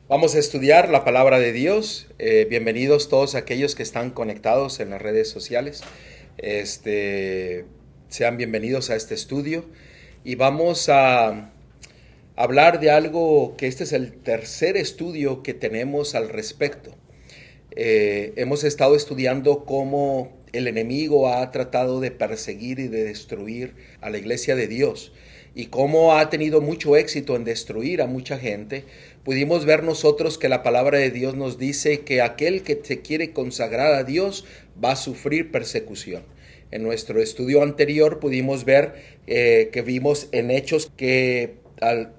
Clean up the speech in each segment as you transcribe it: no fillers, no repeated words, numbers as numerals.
Vamos a estudiar la palabra de Dios. Bienvenidos todos aquellos que están conectados en las redes sociales. Sean bienvenidos a este estudio y vamos a hablar de algo que este es el tercer estudio que tenemos al respecto. Hemos estado estudiando cómo el enemigo ha tratado de perseguir y de destruir a la iglesia de Dios y cómo ha tenido mucho éxito en destruir a mucha gente. Pudimos ver nosotros que la palabra de Dios nos dice que aquel que se quiere consagrar a Dios va a sufrir persecución. En nuestro estudio anterior pudimos ver que vimos en Hechos que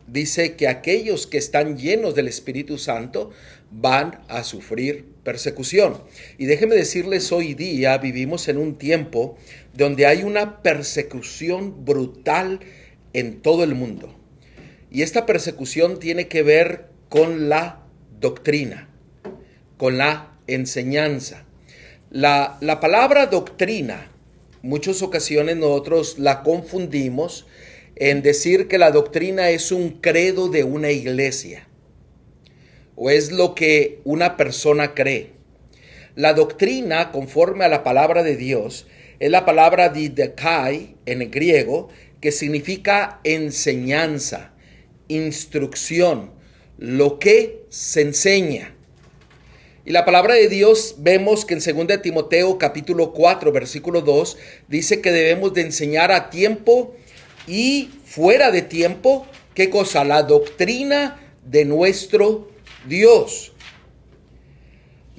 dice que aquellos que están llenos del Espíritu Santo van a sufrir persecución. Y déjenme decirles, hoy día vivimos en un tiempo donde hay una persecución brutal en todo el mundo. Y esta persecución tiene que ver con la doctrina, con la enseñanza. La palabra doctrina, muchas ocasiones nosotros la confundimos en decir que la doctrina es un credo de una iglesia o es lo que una persona cree. La doctrina, conforme a la palabra de Dios, es la palabra didakai en el griego, que significa enseñanza, instrucción, lo que se enseña. Y la palabra de Dios vemos que en 2 Timoteo capítulo 4 versículo 2 dice que debemos de enseñar a tiempo y fuera de tiempo. ¿Qué cosa? La doctrina de nuestro Dios.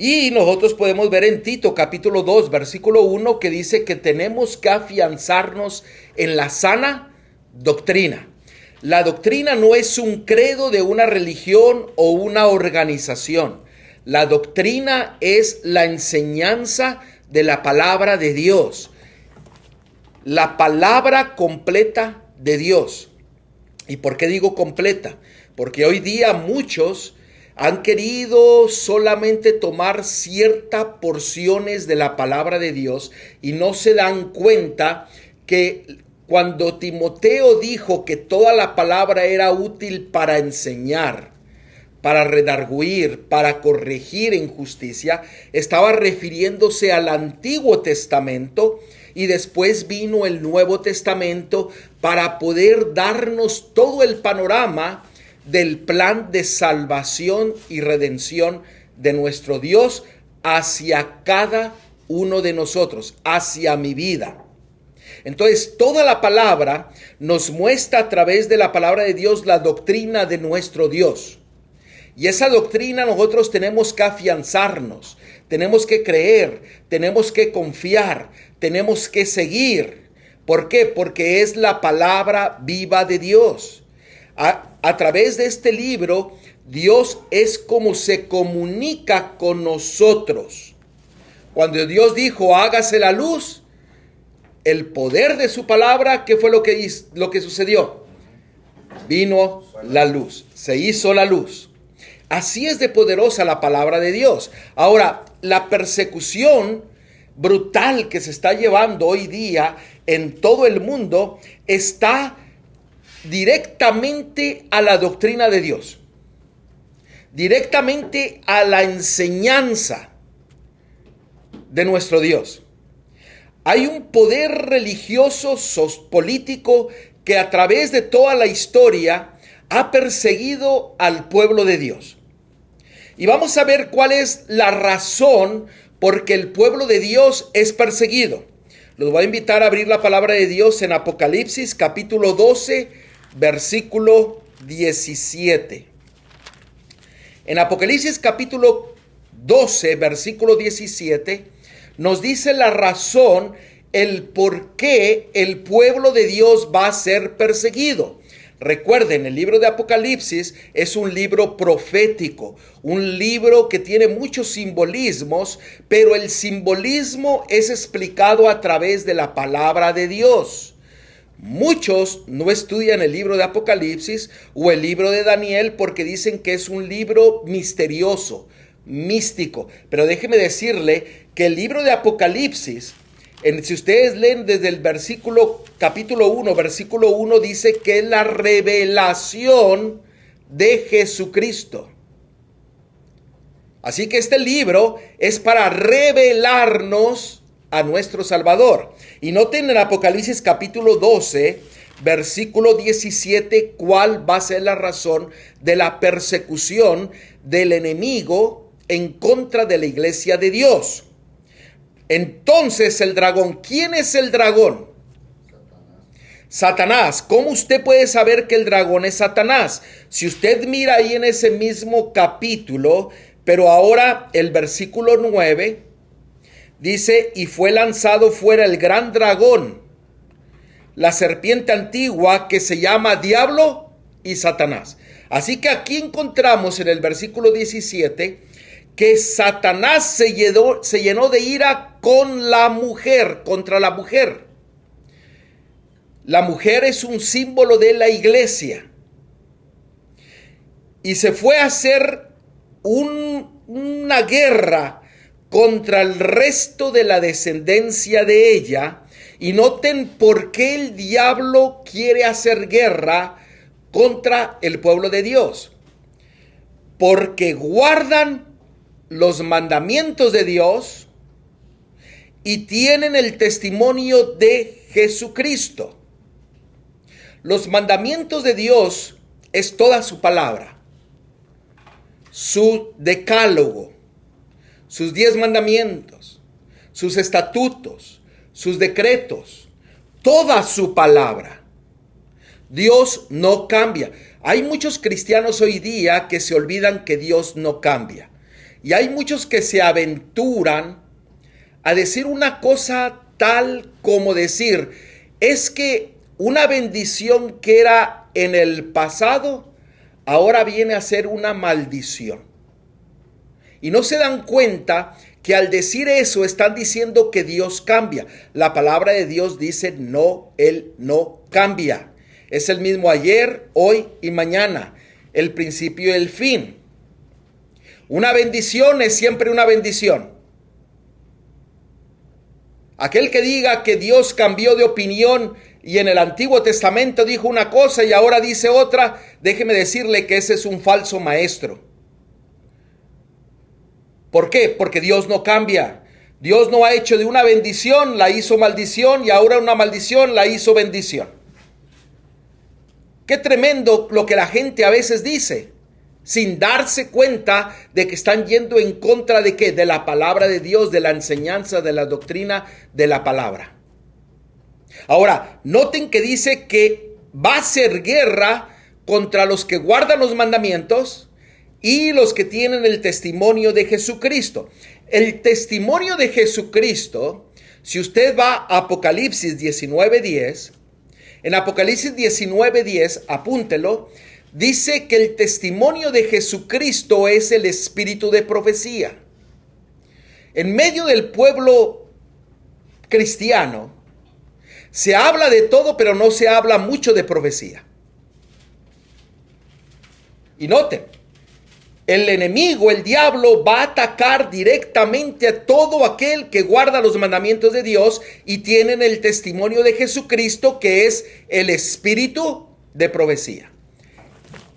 Y nosotros podemos ver en Tito capítulo 2 versículo 1 que dice que tenemos que afianzarnos en la sana doctrina. La doctrina no es un credo de una religión o una organización. La doctrina es la enseñanza de la palabra de Dios. La palabra completa de Dios. ¿Y por qué digo completa? Porque hoy día muchos han querido solamente tomar ciertas porciones de la palabra de Dios y no se dan cuenta que cuando Timoteo dijo que toda la palabra era útil para enseñar, para redarguir, para corregir en justicia, estaba refiriéndose al Antiguo Testamento y después vino el Nuevo Testamento para poder darnos todo el panorama del plan de salvación y redención de nuestro Dios hacia cada uno de nosotros, hacia mi vida. Entonces, toda la palabra nos muestra a través de la palabra de Dios la doctrina de nuestro Dios. Y esa doctrina nosotros tenemos que afianzarnos, tenemos que creer, tenemos que confiar, tenemos que seguir. ¿Por qué? Porque es la palabra viva de Dios. A través de este libro, Dios es como se comunica con nosotros. Cuando Dios dijo, hágase la luz, el poder de su palabra, ¿qué fue lo que sucedió? Vino la luz, se hizo la luz. Así es de poderosa la palabra de Dios. Ahora, la persecución brutal que se está llevando hoy día en todo el mundo está directamente a la doctrina de Dios, directamente a la enseñanza de nuestro Dios. Hay un poder religioso, político, que a través de toda la historia ha perseguido al pueblo de Dios. Y vamos a ver cuál es la razón por que el pueblo de Dios es perseguido. Los voy a invitar a abrir la palabra de Dios en Apocalipsis capítulo 12, versículo 17. En Apocalipsis capítulo 12, versículo 17, nos dice la razón, el por qué el pueblo de Dios va a ser perseguido. Recuerden, el libro de Apocalipsis es un libro profético, un libro que tiene muchos simbolismos, pero el simbolismo es explicado a través de la palabra de Dios. Muchos no estudian el libro de Apocalipsis o el libro de Daniel porque dicen que es un libro misterioso, místico. Pero déjeme decirle que el libro de Apocalipsis, si ustedes leen desde el capítulo 1, versículo 1, dice que es la revelación de Jesucristo. Así que este libro es para revelarnos a nuestro Salvador. Y noten en Apocalipsis capítulo 12, versículo 17, cuál va a ser la razón de la persecución del enemigo en contra de la iglesia de Dios. Entonces el dragón, ¿quién es el dragón? Satanás. ¿Cómo usted puede saber que el dragón es Satanás? Si usted mira ahí en ese mismo capítulo, pero ahora el versículo 9 dice, y fue lanzado fuera el gran dragón, la serpiente antigua que se llama Diablo y Satanás. Así que aquí encontramos en el versículo 17 que Satanás se llenó de ira con la mujer, contra la mujer. La mujer es un símbolo de la iglesia. Y se fue a hacer una guerra contra el resto de la descendencia de ella. Y noten por qué el diablo quiere hacer guerra contra el pueblo de Dios. Porque guardan los mandamientos de Dios y tienen el testimonio de Jesucristo. Los mandamientos de Dios es toda su palabra, su decálogo, sus 10 mandamientos, sus estatutos, sus decretos, toda su palabra. Dios no cambia. Hay muchos cristianos hoy día que se olvidan que Dios no cambia. Y hay muchos que se aventuran a decir una cosa tal como decir, es que una bendición que era en el pasado, ahora viene a ser una maldición. Y no se dan cuenta que al decir eso están diciendo que Dios cambia. La palabra de Dios dice, no, Él no cambia. Es el mismo ayer, hoy y mañana, el principio y el fin. Una bendición es siempre una bendición. Aquel que diga que Dios cambió de opinión y en el Antiguo Testamento dijo una cosa y ahora dice otra, déjeme decirle que ese es un falso maestro. ¿Por qué? Porque Dios no cambia. Dios no ha hecho de una bendición, la hizo maldición, y ahora una maldición la hizo bendición. Qué tremendo lo que la gente a veces dice, sin darse cuenta de que están yendo en contra de ¿qué? De la palabra de Dios, de la enseñanza, de la doctrina de la palabra. Ahora, noten que dice que va a ser guerra contra los que guardan los mandamientos y los que tienen el testimonio de Jesucristo. El testimonio de Jesucristo, si usted va a Apocalipsis 19:10, en Apocalipsis 19:10, apúntelo, dice que el testimonio de Jesucristo es el espíritu de profecía. En medio del pueblo cristiano, se habla de todo, pero no se habla mucho de profecía. Y noten, el enemigo, el diablo, va a atacar directamente a todo aquel que guarda los mandamientos de Dios y tienen el testimonio de Jesucristo, que es el espíritu de profecía.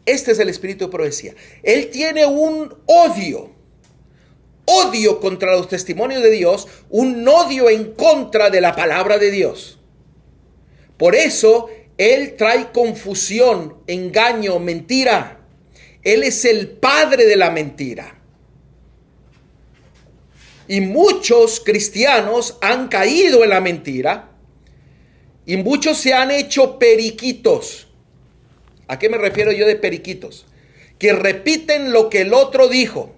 Este es el espíritu de profecía. Él tiene un odio contra los testimonios de Dios, un odio en contra de la palabra de Dios. Por eso, él trae confusión, engaño, mentira. Él es el padre de la mentira. Y muchos cristianos han caído en la mentira y muchos se han hecho periquitos. ¿A qué me refiero yo de periquitos? Que repiten lo que el otro dijo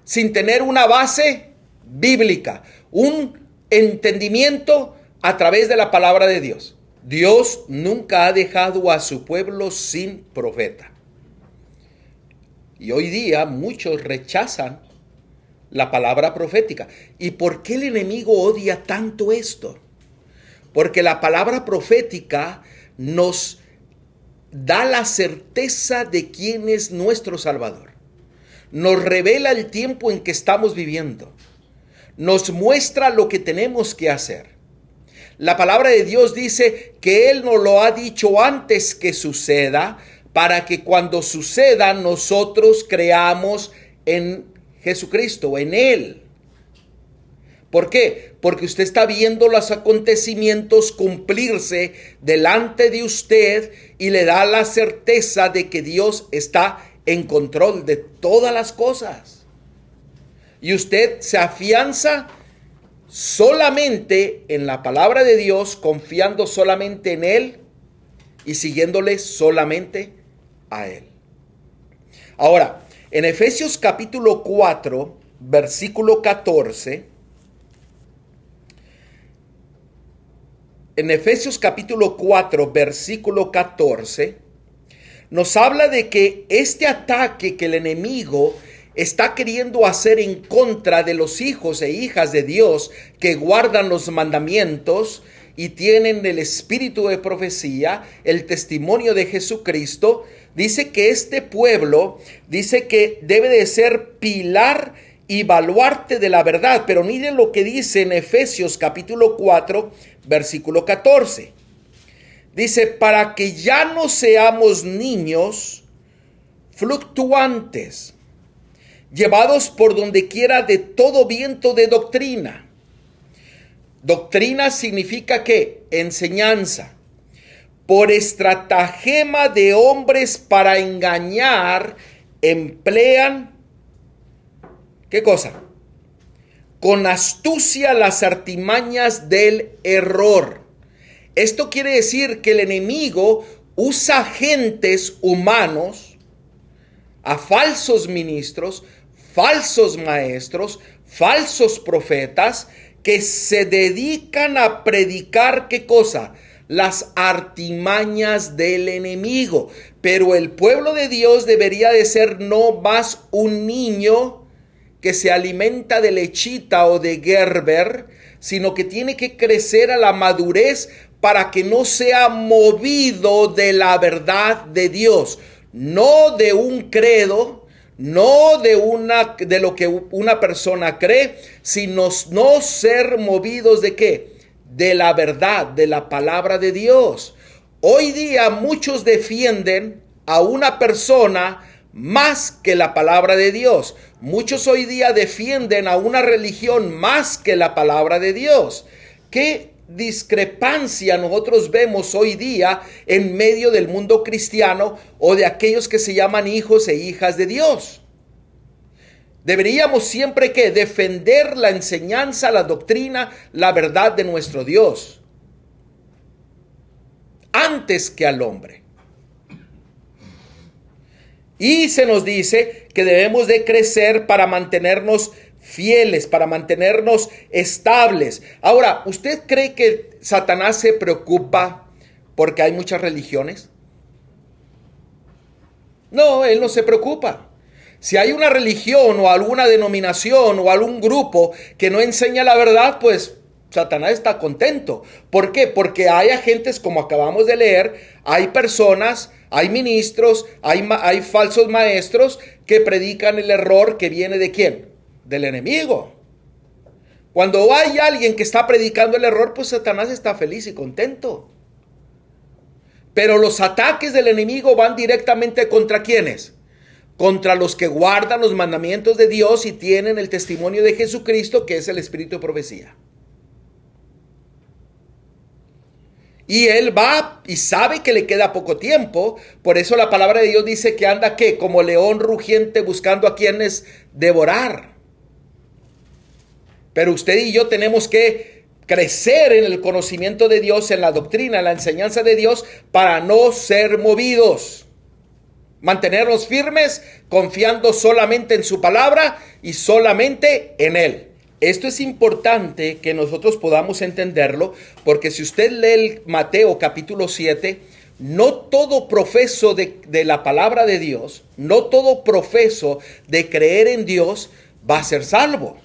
sin tener una base bíblica, un entendimiento a través de la palabra de Dios. Dios nunca ha dejado a su pueblo sin profeta. Y hoy día muchos rechazan la palabra profética. ¿Y por qué el enemigo odia tanto esto? Porque la palabra profética nos da la certeza de quién es nuestro Salvador. Nos revela el tiempo en que estamos viviendo. Nos muestra lo que tenemos que hacer. La palabra de Dios dice que Él nos lo ha dicho antes que suceda, para que cuando suceda nosotros creamos en Jesucristo, en Él. ¿Por qué? Porque usted está viendo los acontecimientos cumplirse delante de usted y le da la certeza de que Dios está en control de todas las cosas. Y usted se afianza solamente en la palabra de Dios, confiando solamente en Él y siguiéndole solamente a Él. Ahora, en Efesios capítulo 4, versículo 14, en Efesios capítulo 4, versículo 14, nos habla de que este ataque que el enemigo está queriendo hacer en contra de los hijos e hijas de Dios que guardan los mandamientos y tienen el espíritu de profecía, el testimonio de Jesucristo, dice que este pueblo, dice que debe de ser pilar y baluarte de la verdad. Pero miren lo que dice en Efesios capítulo 4, versículo 14. Dice, para que ya no seamos niños fluctuantes, llevados por donde quiera de todo viento de doctrina. Doctrina significa ¿qué? Enseñanza. Por estratagema de hombres para engañar, emplean, ¿qué cosa? Con astucia las artimañas del error. Esto quiere decir que el enemigo usa agentes humanos, a falsos ministros, falsos maestros, falsos profetas, que se dedican a predicar, ¿qué cosa? Las artimañas del enemigo. Pero el pueblo de Dios debería de ser no más un niño que se alimenta de lechita o de Gerber, sino que tiene que crecer a la madurez para que no sea movido de la verdad de Dios, no de un credo, no de lo que una persona cree, sino no ser movidos de ¿qué? De la verdad, de la palabra de Dios. Hoy día muchos defienden a una persona más que la palabra de Dios. Muchos hoy día defienden a una religión más que la palabra de Dios. ¿Qué discrepancia nosotros vemos hoy día en medio del mundo cristiano o de aquellos que se llaman hijos e hijas de Dios? Deberíamos siempre que defender la enseñanza, la doctrina, la verdad de nuestro Dios antes que al hombre. Y se nos dice que debemos de crecer para mantenernos fieles, para mantenernos estables. Ahora, ¿usted cree que Satanás se preocupa porque hay muchas religiones? No, él no se preocupa. Si hay una religión o alguna denominación o algún grupo que no enseña la verdad, pues Satanás está contento. ¿Por qué? Porque hay agentes, como acabamos de leer, hay personas, hay ministros, hay falsos maestros que predican el error que viene ¿de quién? Del enemigo. Cuando hay alguien que está predicando el error, pues Satanás está feliz y contento. Pero los ataques del enemigo van directamente contra ¿quiénes? Contra los que guardan los mandamientos de Dios y tienen el testimonio de Jesucristo, que es el espíritu de profecía. Y él va y sabe que le queda poco tiempo. Por eso la palabra de Dios dice que anda ¿qué? Como león rugiente buscando a quienes devorar. Pero usted y yo tenemos que crecer en el conocimiento de Dios, en la doctrina, en la enseñanza de Dios, para no ser movidos. Mantenernos firmes, confiando solamente en su palabra y solamente en Él. Esto es importante que nosotros podamos entenderlo, porque si usted lee el Mateo capítulo 7, no todo profeso de la palabra de Dios, no todo profeso de creer en Dios va a ser salvo.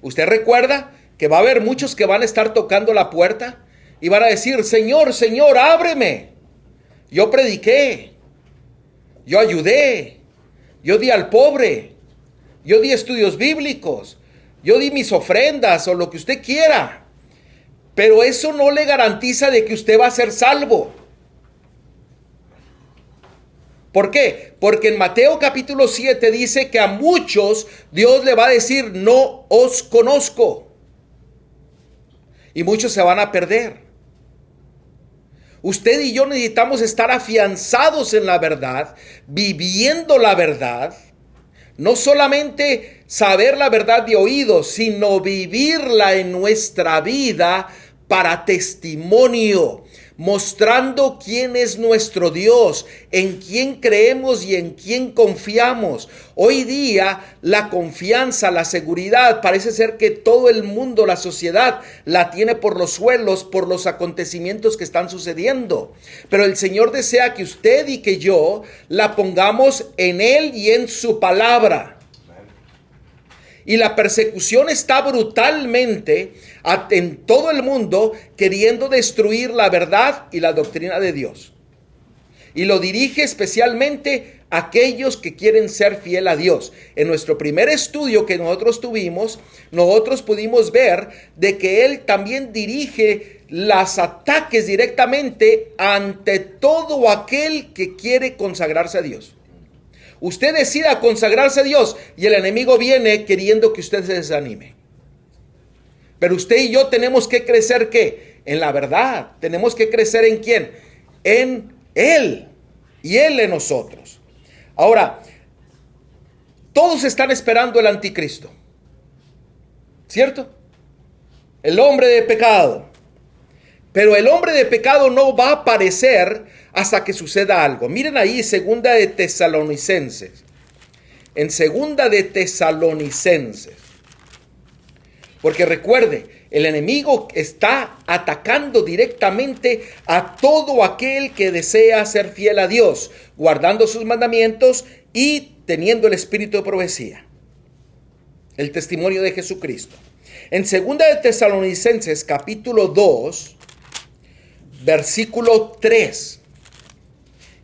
¿Usted recuerda que va a haber muchos que van a estar tocando la puerta y van a decir, Señor, Señor, ábreme? Yo prediqué, yo ayudé, yo di al pobre, yo di estudios bíblicos, yo di mis ofrendas o lo que usted quiera. Pero eso no le garantiza de que usted va a ser salvo. ¿Por qué? Porque en Mateo capítulo 7 dice que a muchos Dios le va a decir, no os conozco. Y muchos se van a perder. Usted y yo necesitamos estar afianzados en la verdad, viviendo la verdad. No solamente saber la verdad de oído, sino vivirla en nuestra vida para testimonio, mostrando quién es nuestro Dios, en quién creemos y en quién confiamos. Hoy día la confianza, la seguridad, parece ser que todo el mundo, la sociedad, la tiene por los suelos, por los acontecimientos que están sucediendo. Pero el Señor desea que usted y que yo la pongamos en Él y en su palabra. Y la persecución está brutalmente en todo el mundo queriendo destruir la verdad y la doctrina de Dios. Y lo dirige especialmente a aquellos que quieren ser fiel a Dios. En nuestro primer estudio que nosotros tuvimos, nosotros pudimos ver de que Él también dirige los ataques directamente ante todo aquel que quiere consagrarse a Dios. Usted decida consagrarse a Dios y el enemigo viene queriendo que usted se desanime. Pero usted y yo tenemos que crecer, ¿qué? En la verdad. Tenemos que crecer ¿en quién? En Él y Él en nosotros. Ahora, todos están esperando el anticristo, ¿cierto? El hombre de pecado. Pero el hombre de pecado no va a aparecer hasta que suceda algo. Miren ahí, segunda de Tesalonicenses. En segunda de Tesalonicenses. Porque recuerde, el enemigo está atacando directamente a todo aquel que desea ser fiel a Dios, guardando sus mandamientos y teniendo el espíritu de profecía. El testimonio de Jesucristo. En segunda de Tesalonicenses, capítulo 2, versículo 3.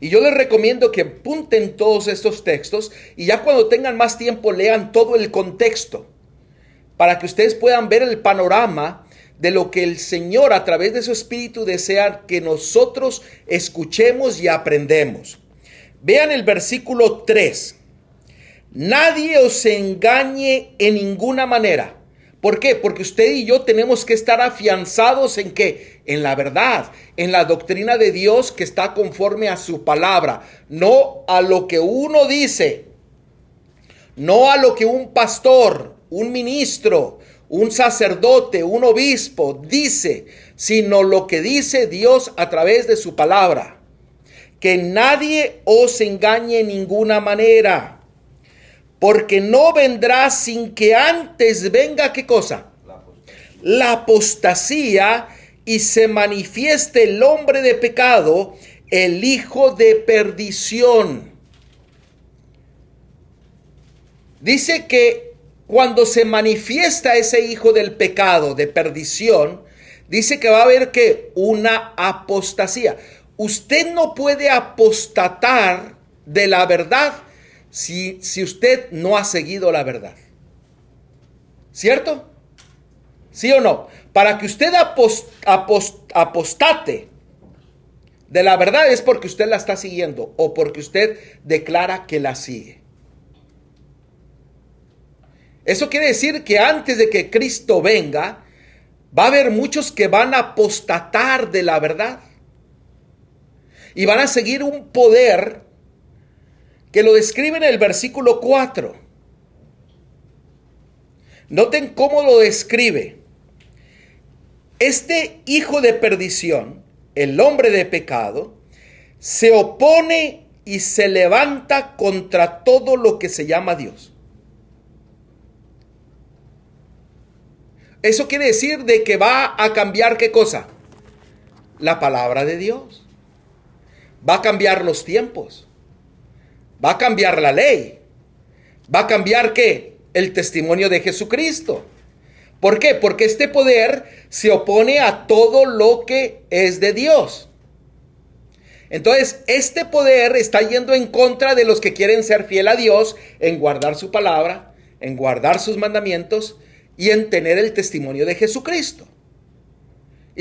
Y yo les recomiendo que apunten todos estos textos y ya cuando tengan más tiempo lean todo el contexto para que ustedes puedan ver el panorama de lo que el Señor a través de su Espíritu desea que nosotros escuchemos y aprendemos. Vean el versículo 3. Nadie os engañe en ninguna manera. ¿Por qué? Porque usted y yo tenemos que estar afianzados ¿en qué? En la verdad, en la doctrina de Dios que está conforme a su palabra, no a lo que uno dice, no a lo que un pastor, un ministro, un sacerdote, un obispo dice, sino lo que dice Dios a través de su palabra. Que nadie os engañe en ninguna manera. Porque no vendrá sin que antes venga, ¿qué cosa? La apostasía y se manifieste el hombre de pecado, el hijo de perdición. Dice que cuando se manifiesta ese hijo del pecado, de perdición, dice que va a haber que una apostasía. Usted no puede apostatar de la verdad si usted no ha seguido la verdad. ¿Cierto? ¿Sí o no? Para que usted apostate de la verdad es porque usted la está siguiendo o porque usted declara que la sigue. Eso quiere decir que antes de que Cristo venga, va a haber muchos que van a apostatar de la verdad. Y van a seguir un poder que lo describe en el versículo 4. Noten cómo lo describe. Este hijo de perdición, el hombre de pecado, se opone y se levanta contra todo lo que se llama Dios. Eso quiere decir de que va a cambiar ¿qué cosa? La palabra de Dios. Va a cambiar los tiempos. Va a cambiar la ley. Va a cambiar ¿qué? El testimonio de Jesucristo. ¿Por qué? Porque este poder se opone a todo lo que es de Dios. Entonces, este poder está yendo en contra de los que quieren ser fiel a Dios, en guardar su palabra, en guardar sus mandamientos y en tener el testimonio de Jesucristo.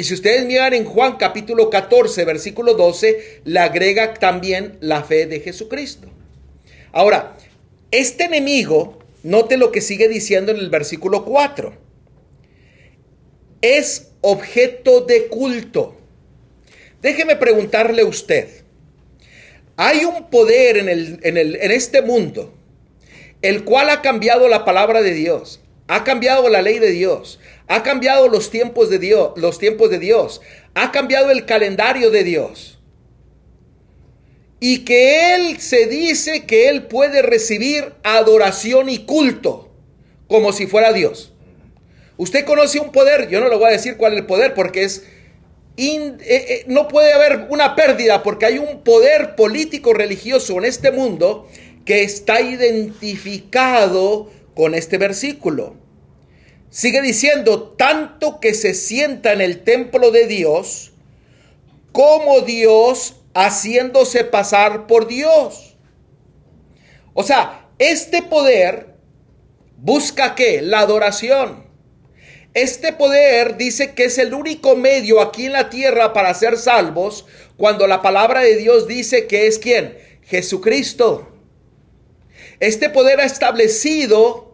Y si ustedes miran en Juan capítulo 14, versículo 12, le agrega también la fe de Jesucristo. Ahora, este enemigo, note lo que sigue diciendo en el versículo 4. Es objeto de culto. Déjeme preguntarle a usted. Hay un poder en este mundo, el cual ha cambiado la palabra de Dios, ha cambiado la ley de Dios, ha cambiado los tiempos de Dios, ha cambiado el calendario de Dios. Y que Él se dice que Él puede recibir adoración y culto como si fuera Dios. Usted conoce un poder, yo no le voy a decir cuál es el poder porque no puede haber una pérdida porque hay un poder político religioso en este mundo que está identificado con este versículo. Sigue diciendo, tanto que se sienta en el templo de Dios, como Dios haciéndose pasar por Dios. O sea, este poder busca ¿qué? La adoración. Este poder dice que es el único medio aquí en la tierra para ser salvos, cuando la palabra de Dios dice que es ¿quién? Jesucristo. Este poder ha establecido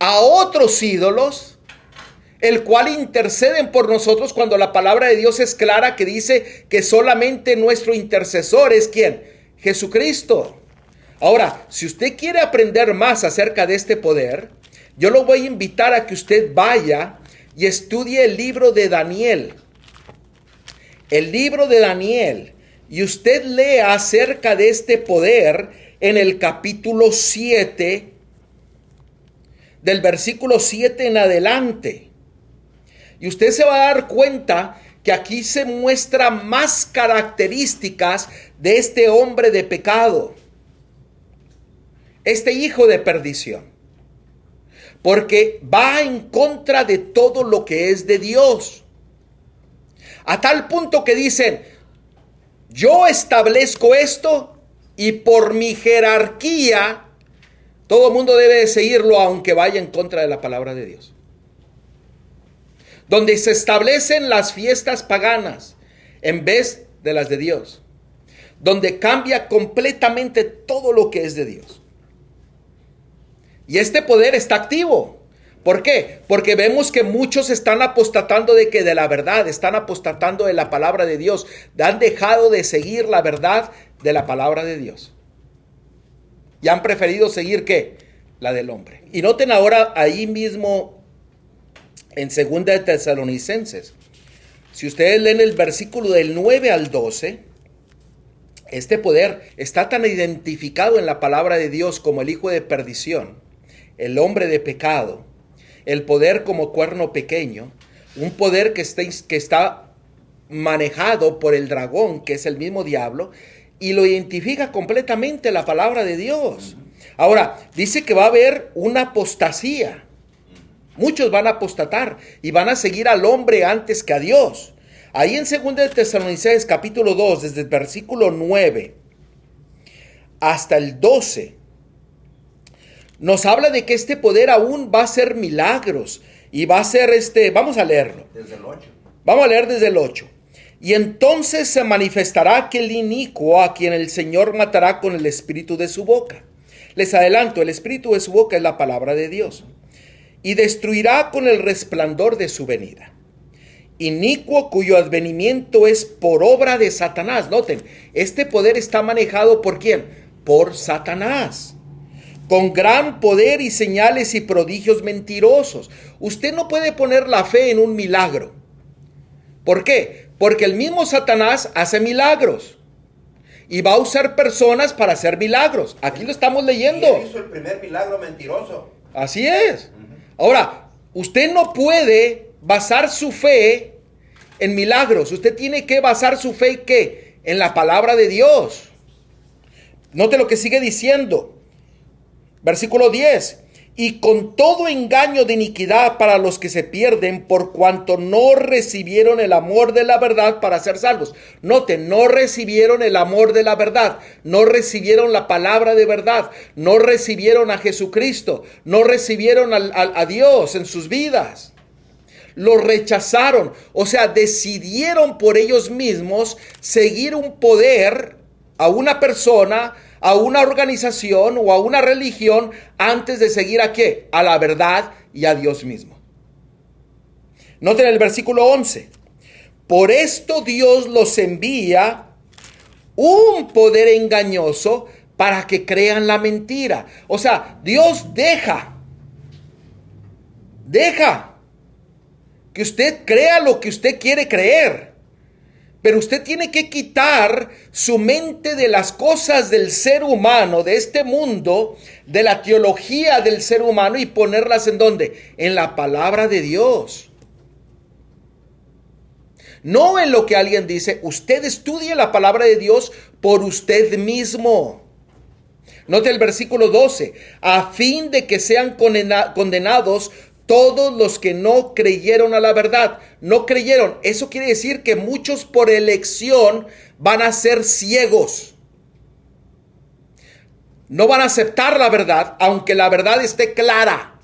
a otros ídolos, el cual interceden por nosotros cuando la palabra de Dios es clara que dice que solamente nuestro intercesor es ¿quién? Jesucristo. Ahora, si usted quiere aprender más acerca de este poder, yo lo voy a invitar a que usted vaya y estudie el libro de Daniel. El libro de Daniel. Y usted lea acerca de este poder en el capítulo 7, del versículo 7 en adelante. Y usted se va a dar cuenta que aquí se muestran más características de este hombre de pecado, este hijo de perdición. Porque va en contra de todo lo que es de Dios. A tal punto que dicen, yo establezco esto y por mi jerarquía, todo el mundo debe de seguirlo aunque vaya en contra de la palabra de Dios. Donde se establecen las fiestas paganas en vez de las de Dios. Donde cambia completamente todo lo que es de Dios. Y este poder está activo. ¿Por qué? Porque vemos que muchos están apostatando de la verdad, están apostatando de la palabra de Dios. Han dejado de seguir la verdad de la palabra de Dios. Y han preferido seguir ¿qué? La del hombre. Y noten ahora ahí mismo en 2 de Tesalonicenses. Si ustedes leen el versículo del 9 al 12, este poder está tan identificado en la palabra de Dios como el hijo de perdición, el hombre de pecado, el poder como cuerno pequeño, un poder que está manejado por el dragón, que es el mismo diablo, y lo identifica completamente la palabra de Dios. Ahora, dice que va a haber una apostasía. Muchos van a apostatar y van a seguir al hombre antes que a Dios. Ahí en 2 de Tesalonicenses capítulo 2, desde el versículo 9 hasta el 12, nos habla de que este poder aún va a hacer milagros y va a ser vamos a leerlo. Desde el 8. Vamos a leer desde el 8. Y entonces se manifestará aquel inicuo a quien el Señor matará con el espíritu de su boca. Les adelanto, el espíritu de su boca es la palabra de Dios. Y destruirá con el resplandor de su venida. Inicuo cuyo advenimiento es por obra de Satanás. Noten, este poder está manejado ¿por quién? Por Satanás. Con gran poder y señales y prodigios mentirosos. Usted no puede poner la fe en un milagro. ¿Por qué? Porque el mismo Satanás hace milagros. Y va a usar personas para hacer milagros. Aquí lo estamos leyendo. ¿Quién hizo el primer milagro mentiroso? Así es. Ahora, usted no puede basar su fe en milagros. Usted tiene que basar su fe ¿qué? En la palabra de Dios. Note lo que sigue diciendo. Versículo 10. Y con todo engaño de iniquidad para los que se pierden, por cuanto no recibieron el amor de la verdad para ser salvos. Noten, no recibieron el amor de la verdad, no recibieron la palabra de verdad, no recibieron a Jesucristo, no recibieron a Dios en sus vidas. lo rechazaron. O sea, decidieron por ellos mismos seguir un poder, a una persona, a una organización o a una religión antes de seguir ¿a qué? A la verdad y a Dios mismo. Noten el versículo 11. Por esto Dios los envía un poder engañoso para que crean la mentira. O sea, Dios deja que usted crea lo que usted quiere creer. Pero usted tiene que quitar su mente de las cosas del ser humano, de este mundo, de la teología del ser humano y ponerlas ¿en dónde? En la palabra de Dios. No en lo que alguien dice. Usted estudie la palabra de Dios por usted mismo. Note el versículo 12. A fin de que sean condenados todos los que no creyeron a la verdad. No creyeron. Eso quiere decir que muchos por elección van a ser ciegos. No van a aceptar la verdad, aunque la verdad esté clara.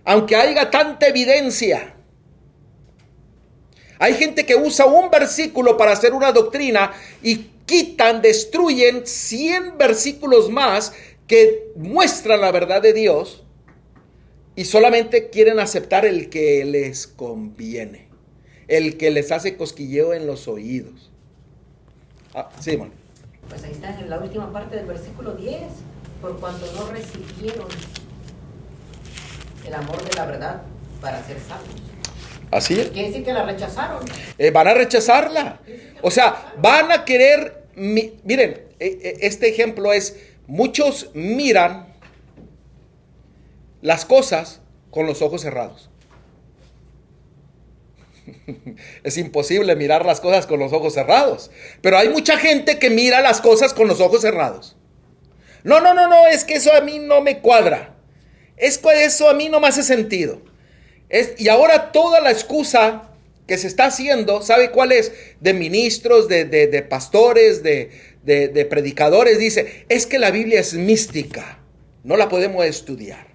Aunque haya tanta evidencia. Hay gente que usa un versículo para hacer una doctrina y destruyen 100 versículos más que muestran la verdad de Dios. Y solamente quieren aceptar el que les conviene, el que les hace cosquilleo en los oídos. Sí, hermano. Pues ahí está en la última parte del versículo 10. Por cuanto no recibieron el amor de la verdad para ser salvos. Así es. Quiere decir que la rechazaron. Van a rechazarla. O sea, van a querer... Miren, este ejemplo es, muchos miran las cosas con los ojos cerrados. Es imposible mirar las cosas con los ojos cerrados. Pero hay mucha gente que mira las cosas con los ojos cerrados. No, es que eso a mí no me cuadra. Es que eso a mí no me hace sentido. Y ahora toda la excusa que se está haciendo, ¿sabe cuál es? De ministros, de pastores, de predicadores, dice, es que la Biblia es mística. No la podemos estudiar.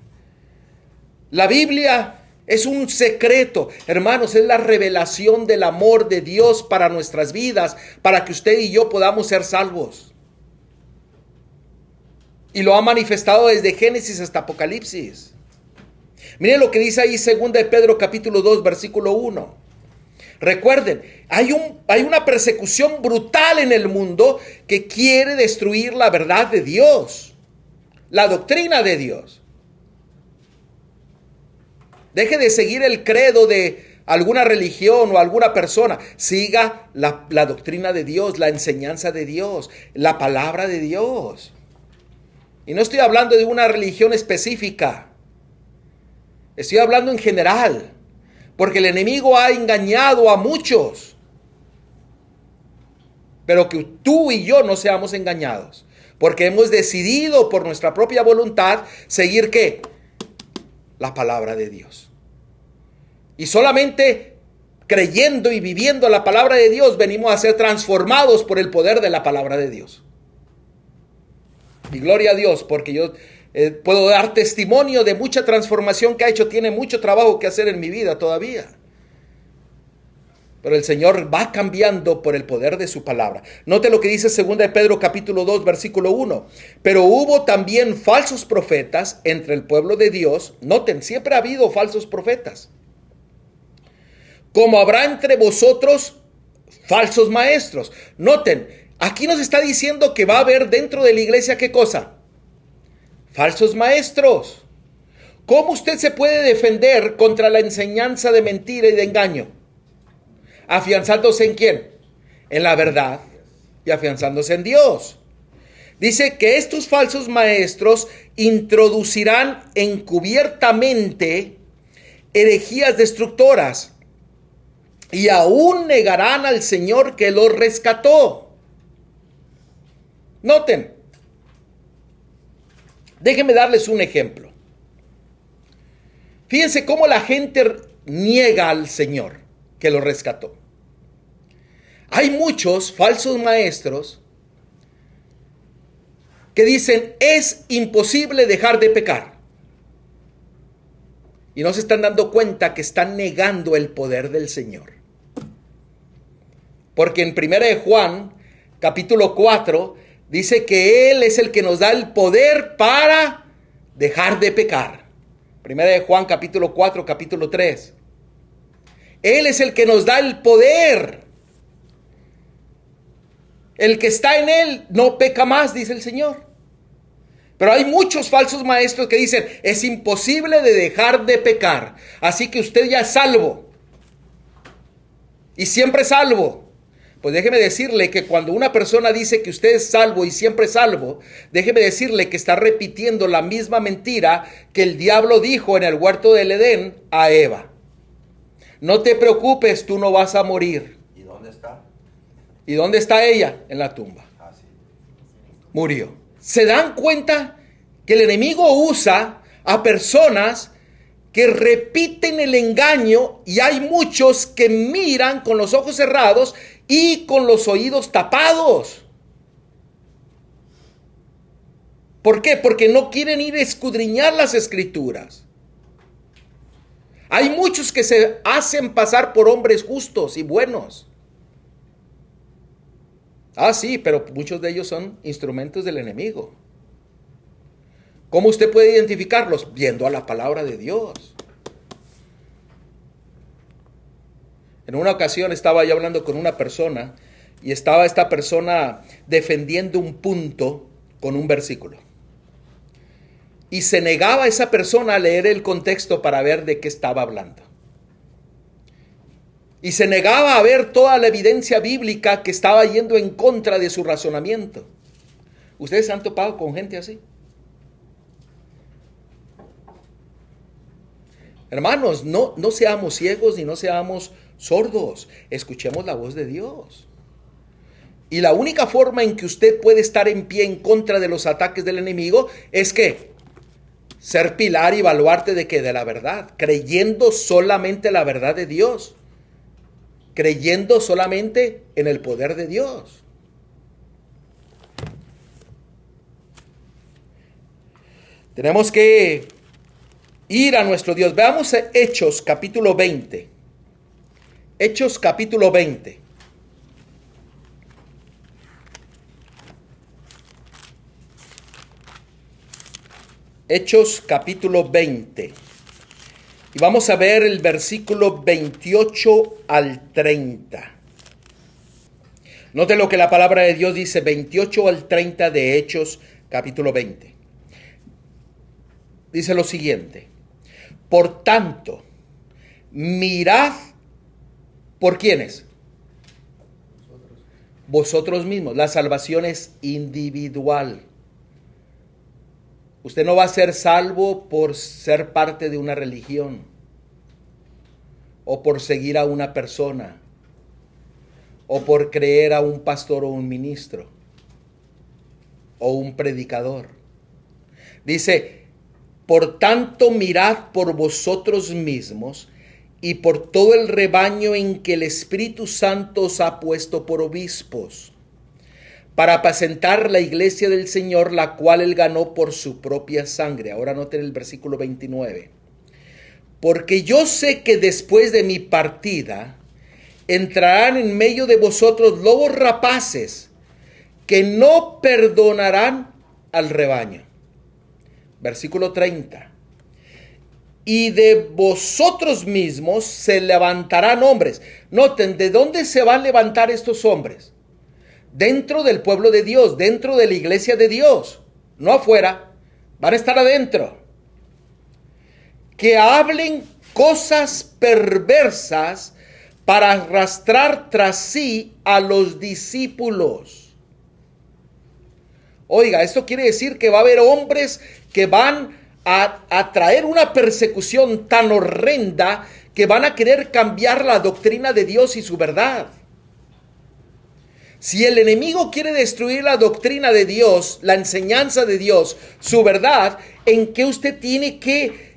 La Biblia es un secreto, hermanos, es la revelación del amor de Dios para nuestras vidas, para que usted y yo podamos ser salvos. Y lo ha manifestado desde Génesis hasta Apocalipsis. Miren lo que dice ahí 2 de Pedro capítulo 2, versículo 1. Recuerden, hay una persecución brutal en el mundo que quiere destruir la verdad de Dios, la doctrina de Dios. Deje de seguir el credo de alguna religión o alguna persona. Siga la doctrina de Dios, la enseñanza de Dios, la palabra de Dios. Y no estoy hablando de una religión específica. Estoy hablando en general. Porque el enemigo ha engañado a muchos. Pero que tú y yo no seamos engañados. Porque hemos decidido por nuestra propia voluntad seguir ¿qué? La palabra de Dios. Y solamente creyendo y viviendo la palabra de Dios venimos a ser transformados por el poder de la palabra de Dios. Y gloria a Dios, porque yo puedo dar testimonio de mucha transformación que ha hecho. Tiene mucho trabajo que hacer en mi vida todavía. Pero el Señor va cambiando por el poder de su palabra. Note lo que dice 2 de Pedro capítulo 2 versículo 1. Pero hubo también falsos profetas entre el pueblo de Dios. Noten, siempre ha habido falsos profetas. Como habrá entre vosotros falsos maestros. Noten, aquí nos está diciendo que va a haber dentro de la iglesia ¿qué cosa? Falsos maestros. ¿Cómo usted se puede defender contra la enseñanza de mentira y de engaño? Afianzándose en ¿quién? En la verdad y afianzándose en Dios. Dice que estos falsos maestros introducirán encubiertamente herejías destructoras y aún negarán al Señor que los rescató. Noten, déjenme darles un ejemplo. Fíjense cómo la gente niega al Señor que lo rescató. Hay muchos falsos maestros que dicen, es imposible dejar de pecar. Y no se están dando cuenta que están negando el poder del Señor. Porque en 1 de Juan, capítulo 4, dice que Él es el que nos da el poder para dejar de pecar. 1 de Juan, capítulo 4, capítulo 3. Él es el que nos da el poder. El que está en Él no peca más, dice el Señor. Pero hay muchos falsos maestros que dicen, es imposible de dejar de pecar. Así que usted ya es salvo. Y siempre salvo. Pues déjeme decirle que cuando una persona dice que usted es salvo y siempre salvo, déjeme decirle que está repitiendo la misma mentira que el diablo dijo en el huerto del Edén a Eva. No te preocupes, tú no vas a morir. ¿Y dónde está? ¿Y dónde está ella? En la tumba. Ah, sí. Murió. ¿Se dan cuenta que el enemigo usa a personas que repiten el engaño y hay muchos que miran con los ojos cerrados y con los oídos tapados? ¿Por qué? Porque no quieren ir a escudriñar las escrituras. Hay muchos que se hacen pasar por hombres justos y buenos. Ah, sí, pero muchos de ellos son instrumentos del enemigo. ¿Cómo usted puede identificarlos? Viendo a la palabra de Dios. En una ocasión estaba yo hablando con una persona y estaba esta persona defendiendo un punto con un versículo. Y se negaba esa persona a leer el contexto para ver de qué estaba hablando. Y se negaba a ver toda la evidencia bíblica que estaba yendo en contra de su razonamiento. ¿Ustedes se han topado con gente así? Hermanos, no seamos ciegos ni no seamos sordos. Escuchemos la voz de Dios. Y la única forma en que usted puede estar en pie en contra de los ataques del enemigo es que ser pilar y baluarte de que de la verdad, creyendo solamente la verdad de Dios, creyendo solamente en el poder de Dios. Tenemos que ir a nuestro Dios. Veamos Hechos capítulo 20. Hechos capítulo 20. Hechos capítulo 20. Y vamos a ver el versículo 28 al 30. Note lo que la palabra de Dios dice, 28 al 30 de Hechos capítulo 20. Dice lo siguiente. Por tanto, mirad, ¿por quiénes? Vosotros mismos. La salvación es individual. Usted no va a ser salvo por ser parte de una religión o por seguir a una persona o por creer a un pastor o un ministro o un predicador. Dice, por tanto mirad por vosotros mismos y por todo el rebaño en que el Espíritu Santo os ha puesto por obispos, para apacentar la iglesia del Señor, la cual él ganó por su propia sangre. Ahora noten el versículo 29. Porque yo sé que después de mi partida entrarán en medio de vosotros lobos rapaces que no perdonarán al rebaño. Versículo 30. Y de vosotros mismos se levantarán hombres. Noten, ¿de dónde se van a levantar estos hombres? Dentro del pueblo de Dios, dentro de la iglesia de Dios, no afuera, van a estar adentro. Que hablen cosas perversas para arrastrar tras sí a los discípulos. Oiga, esto quiere decir que va a haber hombres que van a traer una persecución tan horrenda que van a querer cambiar la doctrina de Dios y su verdad. Si el enemigo quiere destruir la doctrina de Dios, la enseñanza de Dios, su verdad, ¿en qué usted tiene que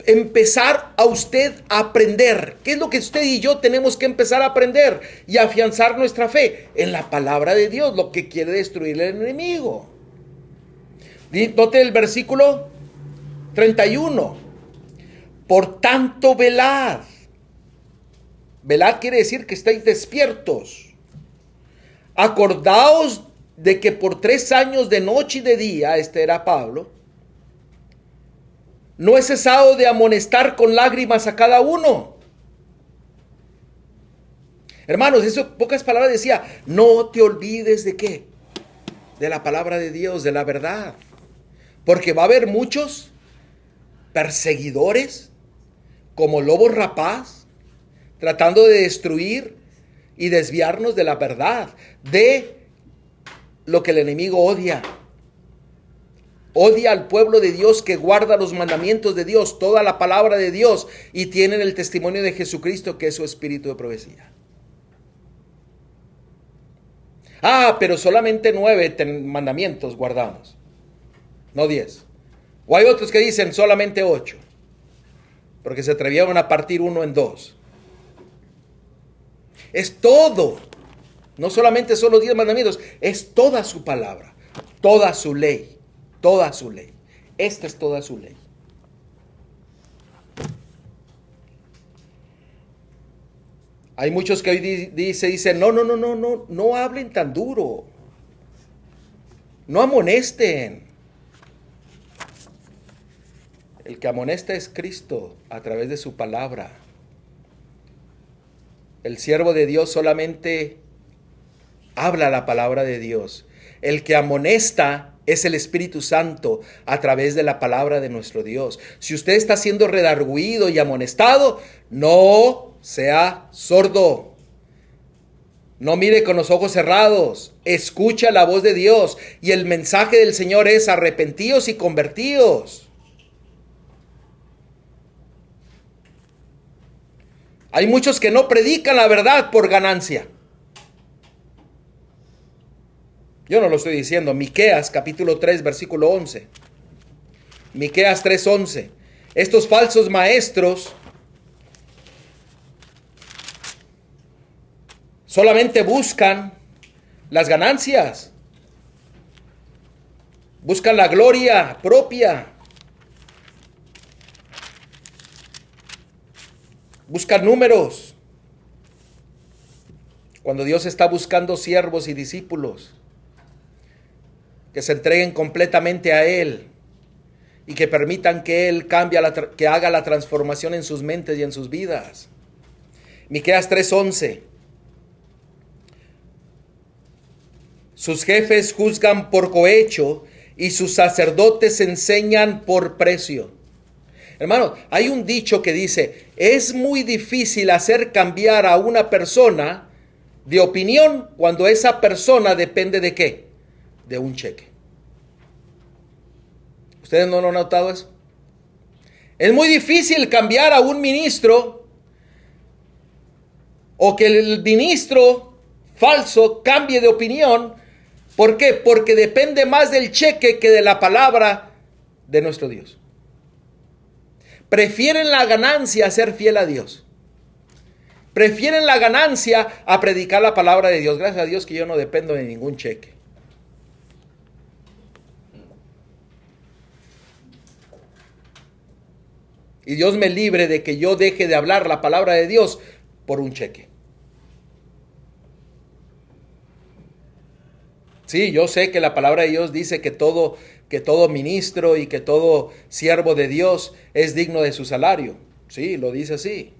empezar a usted a aprender? ¿Qué es lo que usted y yo tenemos que empezar a aprender y afianzar nuestra fe? En la palabra de Dios, lo que quiere destruir el enemigo. Note el versículo 31. Por tanto, velad. Velad quiere decir que estáis despiertos. Acordaos de que por 3 años de noche y de día, este era Pablo, no he cesado de amonestar con lágrimas a cada uno. Hermanos, eso en pocas palabras decía, no te olvides de qué, de la palabra de Dios, de la verdad. Porque va a haber muchos perseguidores, como lobos rapaz, tratando de destruir y desviarnos de la verdad, de lo que el enemigo odia. Odia al pueblo de Dios que guarda los mandamientos de Dios, toda la palabra de Dios, y tienen el testimonio de Jesucristo, que es su espíritu de profecía. Pero solamente 9 mandamientos guardamos, no 10. O hay otros que dicen solamente 8, porque se atrevieron a partir uno en 2. Es todo, no solamente son los 10 mandamientos, es toda su palabra, toda su ley. Toda su ley. Esta es toda su ley. Hay muchos que hoy dicen, no hablen tan duro. No amonesten. El que amonesta es Cristo a través de su palabra. El siervo de Dios solamente habla la palabra de Dios. El que amonesta es el Espíritu Santo a través de la palabra de nuestro Dios. Si usted está siendo redarguido y amonestado, no sea sordo. No mire con los ojos cerrados. Escucha la voz de Dios. Y el mensaje del Señor es arrepentíos y convertíos. Hay muchos que no predican la verdad por ganancia. Yo no lo estoy diciendo. Miqueas capítulo 3 versículo 11. Miqueas 3:11. Estos falsos maestros solamente buscan las ganancias. Buscan la gloria propia. Buscan números. Cuando Dios está buscando siervos y discípulos que se entreguen completamente a Él y que permitan que Él que haga la transformación en sus mentes y en sus vidas. Miqueas 3:11. Sus jefes juzgan por cohecho y sus sacerdotes enseñan por precio. Hermano, hay un dicho que dice, es muy difícil hacer cambiar a una persona de opinión cuando esa persona depende de ¿qué? De un cheque. ¿Ustedes no lo han notado eso? Es muy difícil cambiar a un ministro o que el ministro falso cambie de opinión. ¿Por qué? Porque depende más del cheque que de la palabra de nuestro Dios. Prefieren la ganancia a ser fiel a Dios. Prefieren la ganancia a predicar la palabra de Dios. Gracias a Dios que yo no dependo de ningún cheque. Y Dios me libre de que yo deje de hablar la palabra de Dios por un cheque. Sí, yo sé que la palabra de Dios dice que todo ministro y que todo siervo de Dios es digno de su salario. Sí, lo dice así.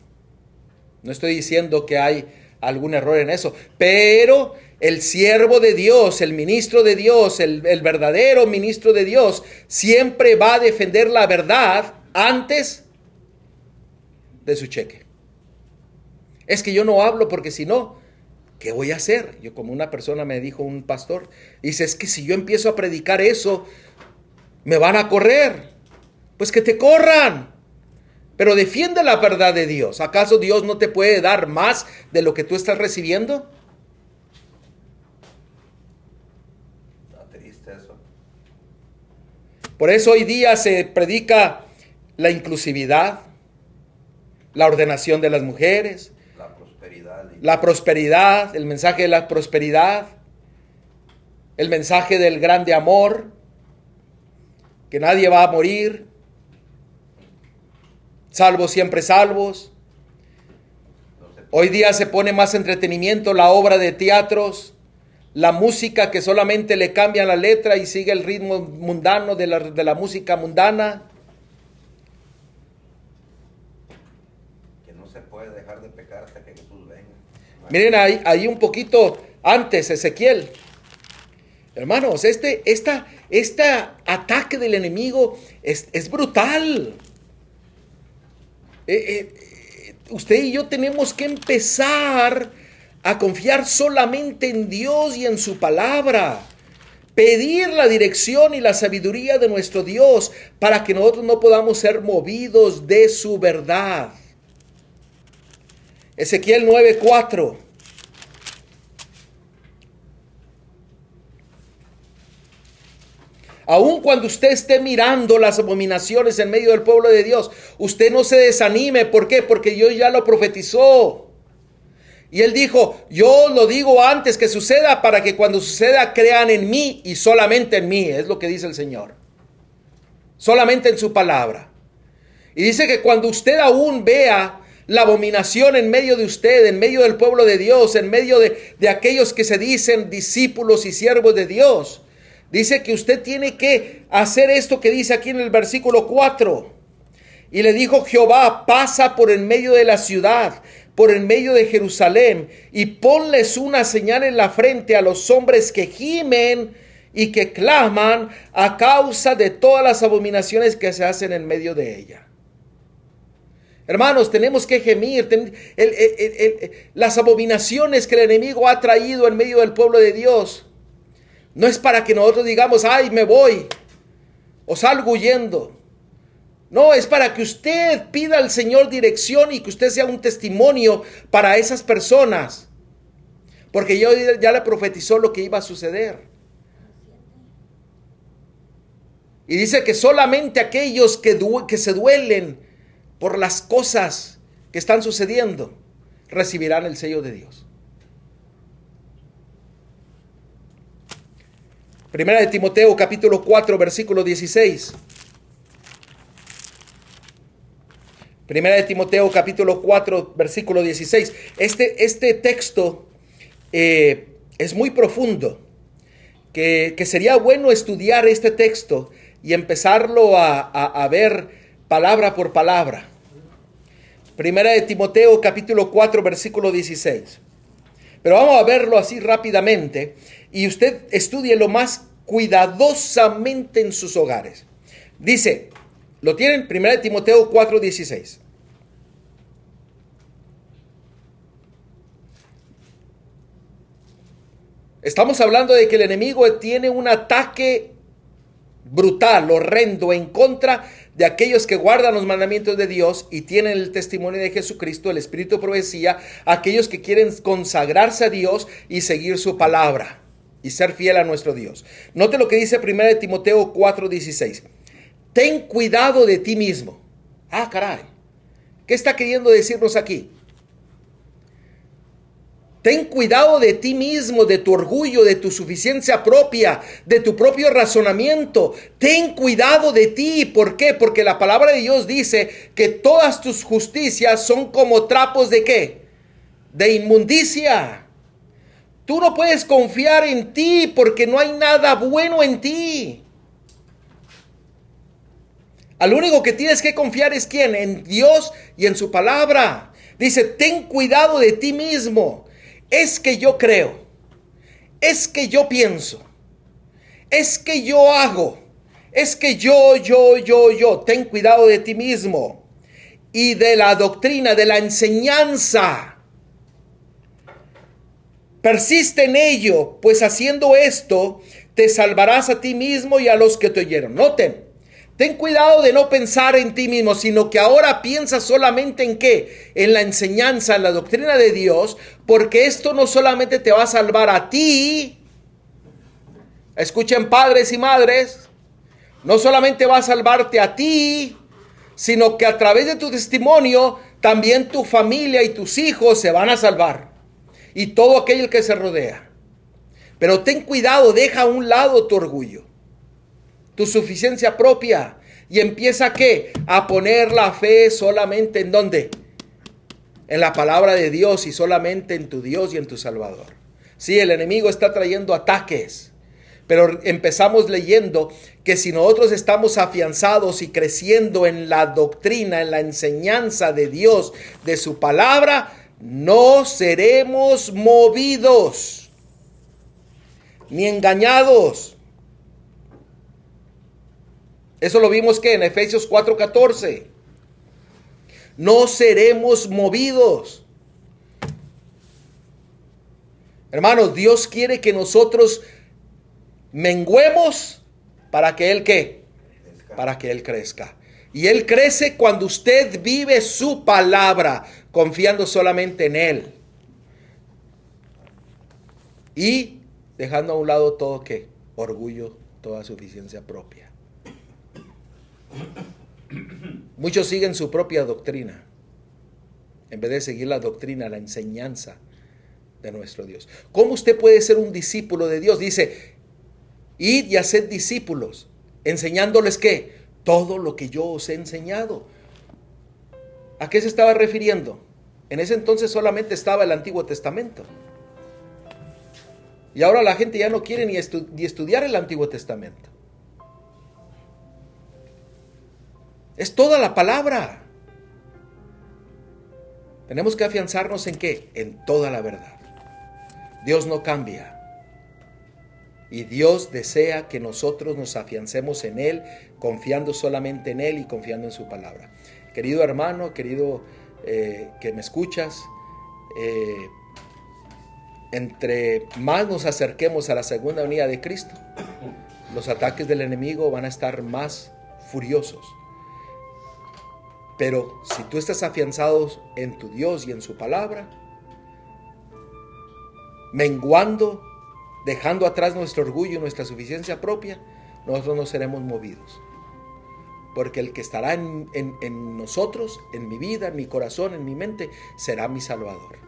No estoy diciendo que hay algún error en eso, pero el siervo de Dios, el ministro de Dios, el verdadero ministro de Dios, siempre va a defender la verdad antes de su cheque. Es que yo no hablo porque si no, ¿qué voy a hacer? Yo, como una persona me dijo, un pastor, dice, es que si yo empiezo a predicar eso, me van a correr. Pues que te corran. Pero defiende la verdad de Dios. ¿Acaso Dios no te puede dar más de lo que tú estás recibiendo? Está triste eso. Por eso hoy día se predica la inclusividad, la ordenación de las mujeres, la prosperidad, el mensaje de la prosperidad, el mensaje del grande amor, que nadie va a morir. salvos siempre salvos. Hoy día se pone más entretenimiento la obra de teatros, la música que solamente le cambian la letra y sigue el ritmo mundano de la música mundana. Que no se puede dejar de pecar hasta que Jesús venga. Miren ahí un poquito antes, Ezequiel. Hermanos, este ataque del enemigo es brutal. Usted y yo tenemos que empezar a confiar solamente en Dios y en su palabra. Pedir la dirección y la sabiduría de nuestro Dios para que nosotros no podamos ser movidos de su verdad. Ezequiel 9:4. Aun cuando usted esté mirando las abominaciones en medio del pueblo de Dios, usted no se desanime. ¿Por qué? Porque Dios ya lo profetizó. Y Él dijo, yo lo digo antes que suceda para que cuando suceda crean en mí y solamente en mí. Es lo que dice el Señor. Solamente en su palabra. Y dice que cuando usted aún vea la abominación en medio de usted, en medio del pueblo de Dios, en medio de aquellos que se dicen discípulos y siervos de Dios, dice que usted tiene que hacer esto que dice aquí en el versículo 4. Y le dijo Jehová, pasa por en medio de la ciudad, por en medio de Jerusalén, y ponles una señal en la frente a los hombres que gimen y que claman a causa de todas las abominaciones que se hacen en medio de ella. Hermanos, tenemos que gemir. Las abominaciones que el enemigo ha traído en medio del pueblo de Dios no es para que nosotros digamos, ay, me voy, o salgo huyendo. No, es para que usted pida al Señor dirección y que usted sea un testimonio para esas personas. Porque Dios ya le profetizó lo que iba a suceder. Y dice que solamente aquellos que se duelen por las cosas que están sucediendo recibirán el sello de Dios. Primera de Timoteo capítulo 4 versículo 16. Primera de Timoteo capítulo 4 versículo 16. Este texto es muy profundo. Que sería bueno estudiar este texto y empezarlo a ver palabra por palabra. Primera de Timoteo capítulo 4 versículo 16. Pero vamos a verlo así rápidamente y usted estudie-lo más cuidadosamente en sus hogares. Dice, ¿lo tienen? 1 Timoteo 4:16. Estamos hablando de que el enemigo tiene un ataque brutal, horrendo, en contra de aquellos que guardan los mandamientos de Dios y tienen el testimonio de Jesucristo, el espíritu de profecía, aquellos que quieren consagrarse a Dios y seguir su palabra y ser fiel a nuestro Dios. Note lo que dice 1 Timoteo 4:16. Ten cuidado de ti mismo. Ah, caray. ¿Qué está queriendo decirnos aquí? Ten cuidado de ti mismo, de tu orgullo, de tu suficiencia propia, de tu propio razonamiento. Ten cuidado de ti. ¿Por qué? Porque la palabra de Dios dice que todas tus justicias son como trapos ¿de qué? De inmundicia. Tú no puedes confiar en ti porque no hay nada bueno en ti. Al único que tienes que confiar es ¿quién? En Dios y en su palabra. Dice, ten cuidado de ti mismo. Es que yo creo, es que yo pienso, es que yo hago, es que yo. Ten cuidado de ti mismo y de la doctrina, de la enseñanza. Persiste en ello, pues haciendo esto te salvarás a ti mismo y a los que te oyeron. Noten. Ten cuidado de no pensar en ti mismo, sino que ahora piensa solamente en ¿qué? En la enseñanza, en la doctrina de Dios, porque esto no solamente te va a salvar a ti. Escuchen padres y madres, no solamente va a salvarte a ti, sino que a través de tu testimonio, también tu familia y tus hijos se van a salvar. Y todo aquel que se rodea. Pero ten cuidado, deja a un lado tu orgullo. tu suficiencia propia. Y empieza ¿qué? A poner la fe solamente ¿en dónde? En la palabra de Dios y solamente en tu Dios y en tu Salvador. Sí, el enemigo está trayendo ataques, pero empezamos leyendo que si nosotros estamos afianzados y creciendo en la doctrina, en la enseñanza de Dios, de su palabra, no seremos movidos ni engañados. Eso lo vimos que en Efesios 4:14. No seremos movidos. Hermanos, Dios quiere que nosotros menguemos para que Él ¿qué? Para que Él crezca. Y Él crece cuando usted vive su palabra, confiando solamente en Él. Y dejando a un lado todo ¿qué? Orgullo, toda suficiencia propia. Muchos siguen su propia doctrina en vez de seguir la doctrina, la enseñanza de nuestro Dios. ¿Cómo usted puede ser un discípulo de Dios? Dice, id y haced discípulos, enseñándoles ¿qué? Todo lo que yo os he enseñado. ¿A qué se estaba refiriendo? En ese entonces solamente estaba el Antiguo Testamento. Y ahora la gente ya no quiere ni estudiar el Antiguo Testamento. Es toda la palabra. Tenemos que afianzarnos ¿en qué? En toda la verdad. Dios no cambia. Y Dios desea que nosotros nos afiancemos en Él, confiando solamente en Él y confiando en su palabra. Querido hermano, querido que me escuchas, entre más nos acerquemos a la segunda venida de Cristo, los ataques del enemigo van a estar más furiosos. Pero si tú estás afianzado en tu Dios y en su palabra, menguando, dejando atrás nuestro orgullo y nuestra suficiencia propia, nosotros no seremos movidos. Porque el que estará en nosotros, en mi vida, en mi corazón, en mi mente, será mi Salvador.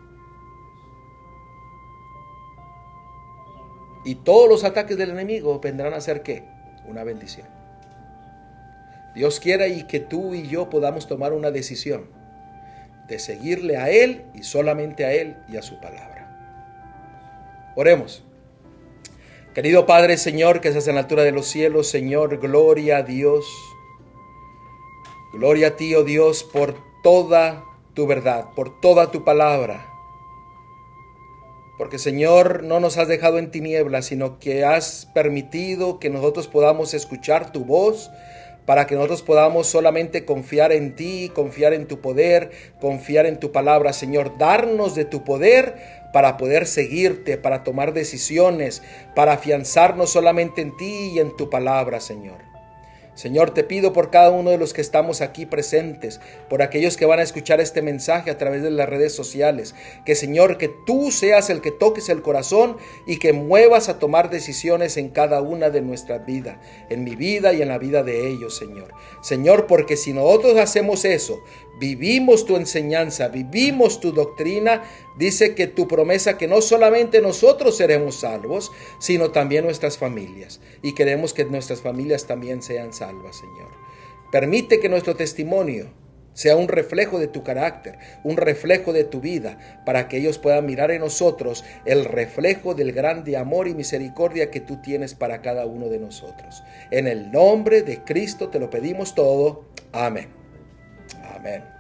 Y todos los ataques del enemigo vendrán a ser ¿qué? Una bendición. Dios quiera y que tú y yo podamos tomar una decisión de seguirle a Él y solamente a Él y a su palabra. Oremos. Querido Padre, Señor, que estás en la altura de los cielos, Señor, gloria a Dios. Gloria a ti, oh Dios, por toda tu verdad, por toda tu palabra. Porque, Señor, no nos has dejado en tinieblas, sino que has permitido que nosotros podamos escuchar tu voz, para que nosotros podamos solamente confiar en ti, confiar en tu poder, confiar en tu palabra. Señor, darnos de tu poder para poder seguirte, para tomar decisiones, para afianzarnos solamente en ti y en tu palabra, Señor. Señor, te pido por cada uno de los que estamos aquí presentes, por aquellos que van a escuchar este mensaje a través de las redes sociales, que Señor, que tú seas el que toques el corazón y que muevas a tomar decisiones en cada una de nuestras vidas, en mi vida y en la vida de ellos, Señor. Señor, porque si nosotros hacemos eso, vivimos tu enseñanza, vivimos tu doctrina, dice que tu promesa que no solamente nosotros seremos salvos, sino también nuestras familias. Y queremos que nuestras familias también sean salvas, Señor. Permite que nuestro testimonio sea un reflejo de tu carácter, un reflejo de tu vida, para que ellos puedan mirar en nosotros el reflejo del grande amor y misericordia que tú tienes para cada uno de nosotros. En el nombre de Cristo te lo pedimos todo. Amén. Amén.